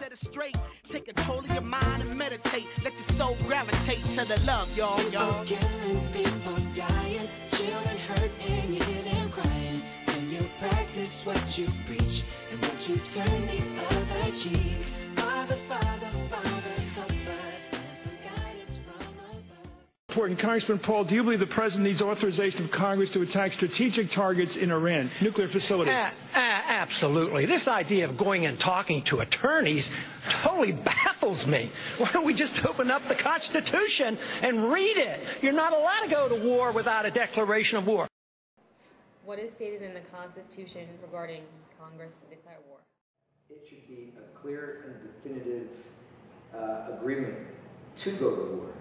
set it straight. Take control of your mind and meditate. Let your soul gravitate to the love, y'all. People killing, people dying, children hurt and you hear them crying. Can you practice what you preach and would you turn the other cheek? Father, Father, Father, help us and some guidance from above. Important. Congressman Paul, do you believe the President needs authorization of Congress to attack strategic targets in Iran, nuclear facilities? Absolutely. This idea of going and talking to attorneys totally baffles me. Why don't we just open up the Constitution and read it? You're not allowed to go to war without a declaration of war. What is stated in the Constitution regarding Congress to declare war? It should be a clear and definitive agreement to go to war.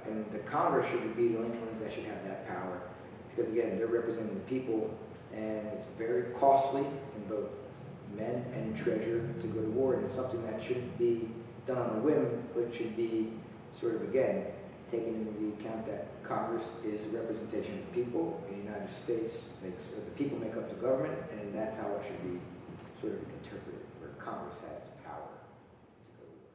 And the Congress should be the only ones that should have that power. Because again, they're representing the people, and it's very costly in both men and treasure to go to war. And it's something that shouldn't be done on a whim, but should be sort of, again, taking into the account that Congress is a representation of the people. In the United States, the people make up the government, and that's how it should be sort of interpreted, where Congress has the power to go to war.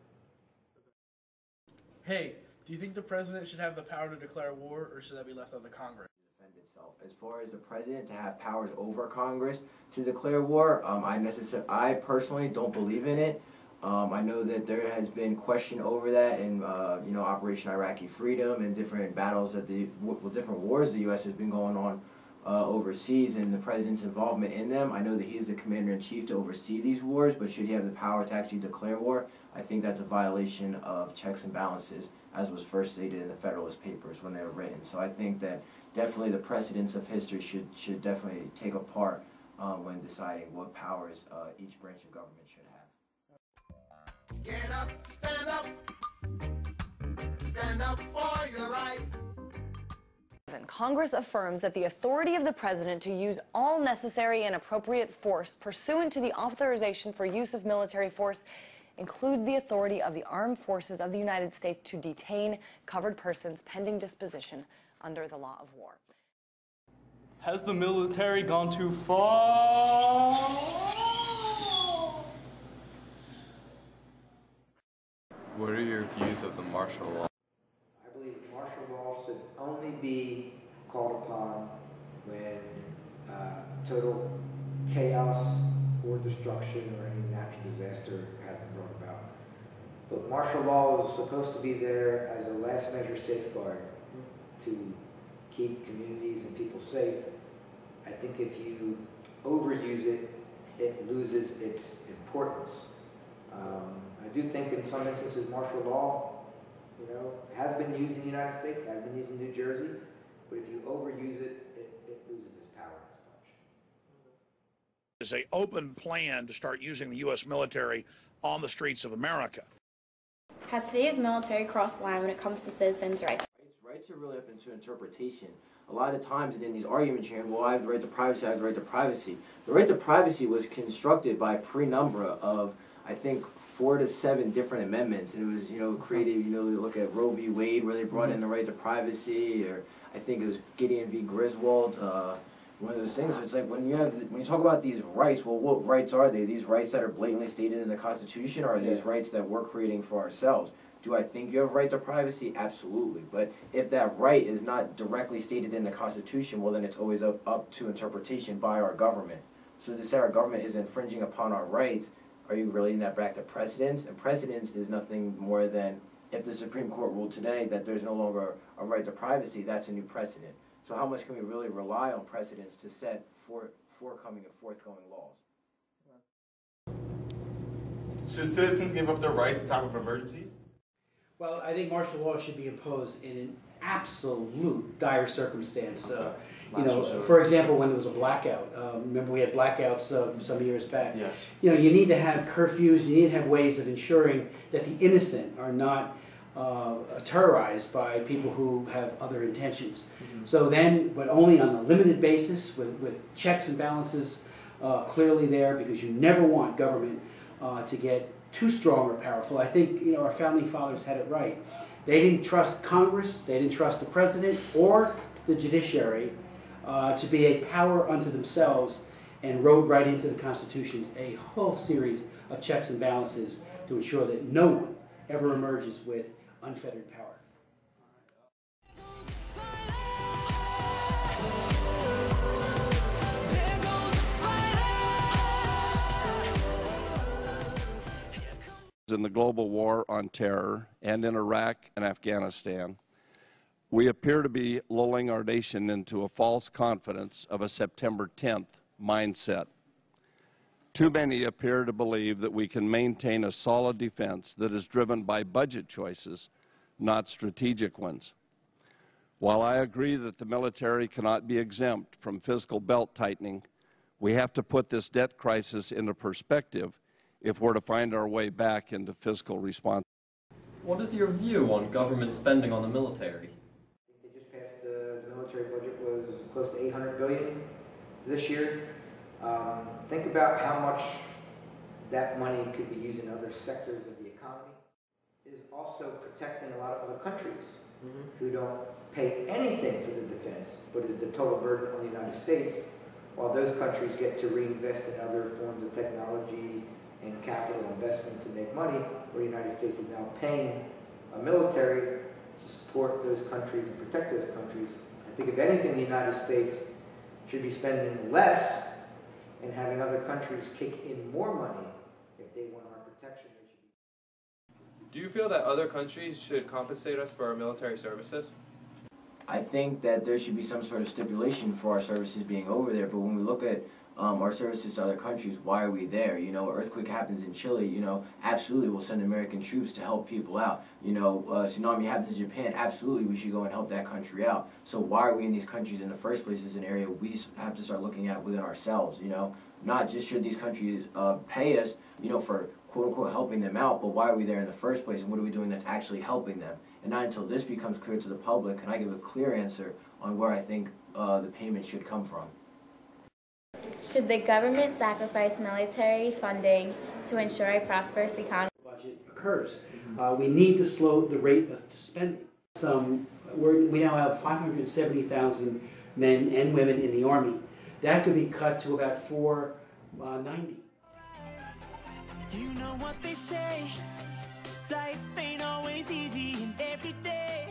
Hey, do you think the president should have the power to declare war, or should that be left up to Congress? Defend itself. As far as the president to have powers over Congress to declare war, I personally don't believe in it. I know that there has been question over that in Operation Iraqi Freedom and different battles different wars the U.S. has been going on overseas, and the president's involvement in them. I know that he's the commander-in-chief to oversee these wars, but should he have the power to actually declare war? I think that's a violation of checks and balances, as was first stated in the Federalist Papers when they were written. So I think that definitely the precedents of history should definitely take a part when deciding what powers each branch of government should have. Get up, stand up for your right. Congress affirms that the authority of the President to use all necessary and appropriate force pursuant to the authorization for use of military force includes the authority of the Armed Forces of the United States to detain covered persons pending disposition under the law of war. Has the military gone too far? What are your views of the martial law? I believe martial law should only be called upon when total chaos or destruction or any natural disaster has been brought about. But martial law is supposed to be there as a last measure safeguard to keep communities and people safe. I think if you overuse it, it loses its importance. I do think in some instances martial law, has been used in the United States, has been used in New Jersey, but if you overuse it, it loses its power as much. Is an open plan to start using the U.S. military on the streets of America. Has today's military crossed the line when it comes to citizens' rights? Rights are really up into interpretation. A lot of times in these arguments you're hearing, well, I have the right to privacy, I have the right to privacy. The right to privacy was constructed by a pre-number of, I think, 4 to 7 different amendments, and it was, created, look at Roe v. Wade, where they brought in the right to privacy, or I think it was Gideon v. Griswold, one of those things. It's like when you talk about these rights, well, what rights are they? These rights that are blatantly stated in the Constitution, or are these rights that we're creating for ourselves? Do I think you have a right to privacy? Absolutely. But if that right is not directly stated in the Constitution, well, then it's always up to interpretation by our government. So to say our government is infringing upon our rights, are you relating that back to precedents? And precedents is nothing more than if the Supreme Court ruled today that there's no longer a right to privacy, that's a new precedent. So how much can we really rely on precedents to set forthcoming and forthgoing laws? Should citizens give up their rights in time of emergencies? Well, I think martial law should be imposed in an absolute dire circumstance. For example, when there was a blackout. Remember we had blackouts some years back. Yes. You need to have curfews. You need to have ways of ensuring that the innocent are not terrorized by people who have other intentions. So then, but only on a limited basis, with checks and balances clearly there, because you never want government to get too strong or powerful. I think our founding fathers had it right. They didn't trust Congress, they didn't trust the president or the judiciary to be a power unto themselves, and wrote right into the Constitution a whole series of checks and balances to ensure that no one ever emerges with unfettered power. In the global war on terror and in Iraq and Afghanistan, we appear to be lulling our nation into a false confidence of a September 10th mindset. Too many appear to believe that we can maintain a solid defense that is driven by budget choices, not strategic ones. While I agree that the military cannot be exempt from fiscal belt tightening, we have to put this debt crisis into perspective if we're to find our way back into fiscal responsibility. What is your view on government spending on the military? They just passed the military budget was close to $800 billion this year. Think about how much that money could be used in other sectors of the economy. It is also protecting a lot of other countries who don't pay anything for the defense, but is the total burden on the United States, while those countries get to reinvest in other forms of technology and capital investments and make money, where the United States is now paying a military to support those countries and protect those countries. I think if anything, the United States should be spending less and having other countries kick in more money if they want our protection. Do you feel that other countries should compensate us for our military services? I think that there should be some sort of stipulation for our services being over there, but when we look at our services to other countries, why are we there? You know, earthquake happens in Chile, you know, absolutely we'll send American troops to help people out. You know, tsunami happens in Japan, absolutely we should go and help that country out. So why are we in these countries in the first place is an area we have to start looking at within ourselves, you know. Not just should these countries pay us, you know, for quote-unquote helping them out, but why are we there in the first place and what are we doing that's actually helping them? And not until this becomes clear to the public can I give a clear answer on where I think the payment should come from. Should the government sacrifice military funding to ensure a prosperous economy? Budget occurs. We need to slow the rate of spending. We now have 570,000 men and women in the Army. That could be cut to about 490. You know what they say, life ain't always easy and every day